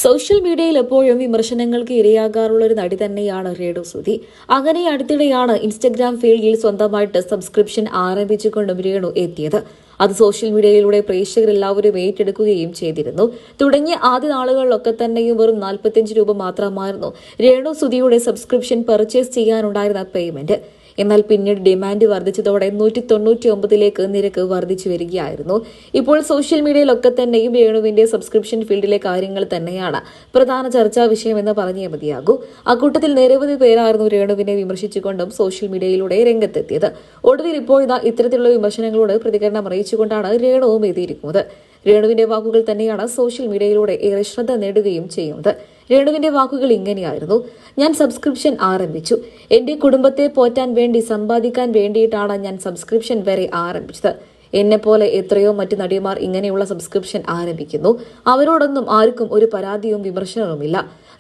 Social മീഡിയയിൽ എപ്പോഴും വിമർശനങ്ങൾക്ക് ഇരയാകാറുള്ള ഒരു നടി തന്നെയാണ് രേണുസുതി. അങ്ങനെ അടുത്തിടെയാണ് ഇൻസ്റ്റഗ്രാം ഫീൽഡിൽ സ്വന്തമായിട്ട് സബ്സ്ക്രിപ്ഷൻ ആരംഭിച്ചുകൊണ്ടും രേണു എത്തിയത്. അത് സോഷ്യൽ മീഡിയയിലൂടെ പ്രേക്ഷകരെല്ലാവരും ഏറ്റെടുക്കുകയും ചെയ്തിരുന്നു. തുടങ്ങിയ ആദ്യ നാളുകളിലൊക്കെ തന്നെയും വെറും 45 രൂപ മാത്രമായിരുന്നു രേണുസുതിയുടെ സബ്സ്ക്രിപ്ഷൻ പർച്ചേസ് ചെയ്യാനുണ്ടായിരുന്ന പേയ്മെന്റ്. എന്നാൽ പിന്നീട് ഡിമാൻഡ് വർദ്ധിച്ചതോടെ 199ലേക്ക് നിരക്ക് വർദ്ധിച്ചു വരികയായിരുന്നു. ഇപ്പോൾ സോഷ്യൽ മീഡിയയിലൊക്കെ തന്നെയും രേണുവിന്റെ സബ്സ്ക്രിപ്ഷൻ ഫീൽഡിലെ കാര്യങ്ങൾ തന്നെയാണ് പ്രധാന ചർച്ചാ വിഷയമെന്ന് പറഞ്ഞേ മതിയാകൂ. അക്കൂട്ടത്തിൽ നിരവധി പേരായിരുന്നു രേണുവിനെ വിമർശിച്ചുകൊണ്ടും സോഷ്യൽ മീഡിയയിലൂടെ രംഗത്തെത്തിയത്. ഒടുവിൽ ഇപ്പോൾ ഇത്തരത്തിലുള്ള വിമർശനങ്ങളോട് പ്രതികരണം അറിയിച്ചുകൊണ്ടാണ് രേണുവും എത്തിയിരിക്കുന്നത്. രേണുവിന്റെ വാക്കുകൾ തന്നെയാണ് സോഷ്യൽ മീഡിയയിലൂടെ ഏറെ ശ്രദ്ധ നേടുകയും ചെയ്യുന്നത്. രേണുവിന്റെ വാക്കുകൾ ഇങ്ങനെയായിരുന്നു: ഞാൻ സബ്സ്ക്രിപ്ഷൻ ആരംഭിച്ചു. എന്റെ കുടുംബത്തെ പോറ്റാൻ വേണ്ടി, സമ്പാദിക്കാൻ വേണ്ടിയിട്ടാണ് ഞാൻ സബ്സ്ക്രിപ്ഷൻ വരെ ആരംഭിച്ചത്. എന്നെപ്പോലെ എത്രയോ മറ്റു നടിമാർ ഇങ്ങനെയുള്ള സബ്സ്ക്രിപ്ഷൻ ആരംഭിക്കുന്നു. അവരോടൊന്നും ആർക്കും ഒരു പരാതിയും വിമർശനവുമില്ല.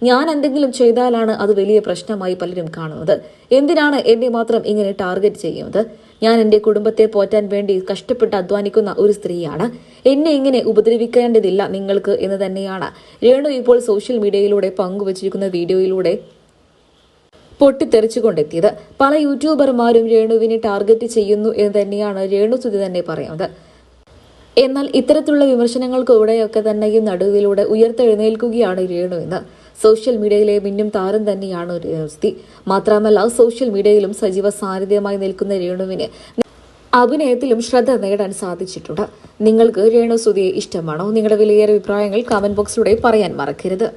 ഞാൻ എന്തെങ്കിലും ചെയ്താലാണ് അത് വലിയ പ്രശ്നമായി പലരും കാണുന്നത്. എന്തിനാണ് എന്നെ മാത്രം ഇങ്ങനെ ടാർഗറ്റ് ചെയ്യുന്നത്? ഞാൻ എന്റെ കുടുംബത്തെ പോറ്റാൻ വേണ്ടി കഷ്ടപ്പെട്ട് അധ്വാനിക്കുന്ന ഒരു സ്ത്രീയാണ്. എന്നെ ഇങ്ങനെ ഉപദ്രവിക്കേണ്ടതില്ല നിങ്ങൾക്ക് എന്ന് തന്നെയാണ് രേണു ഇപ്പോൾ സോഷ്യൽ മീഡിയയിലൂടെ പങ്കുവച്ചിരിക്കുന്ന വീഡിയോയിലൂടെ പൊട്ടിത്തെറിച്ചുകൊണ്ടെത്തിയത്. പല യൂട്യൂബർമാരും രേണുവിനെ ടാർഗറ്റ് ചെയ്യുന്നു എന്ന് തന്നെയാണ് രേണുസുതി തന്നെ പറയുന്നത്. എന്നാൽ ഇത്തരത്തിലുള്ള വിമർശനങ്ങൾക്ക് ഇവിടെയൊക്കെ തന്നെയും നടുവിലൂടെ ഉയർത്തെഴുന്നേൽക്കുകയാണ് രേണു എന്ന്. സോഷ്യൽ മീഡിയയിലെ മിന്നും താരം തന്നെയാണ് രേണുസുതി. മാത്രമല്ല, സോഷ്യൽ മീഡിയയിലും സജീവ സാന്നിധ്യമായി നിൽക്കുന്ന രേണുവിന് അഭിനയത്തിലും ശ്രദ്ധ നേടാൻ സാധിച്ചിട്ടുണ്ട്. നിങ്ങൾക്ക് രേണുസുതിയെ ഇഷ്ടമാണോ? നിങ്ങളുടെ വിലയേറെ അഭിപ്രായങ്ങൾ കമന്റ് ബോക്സിലൂടെ പറയാൻ മറക്കരുത്.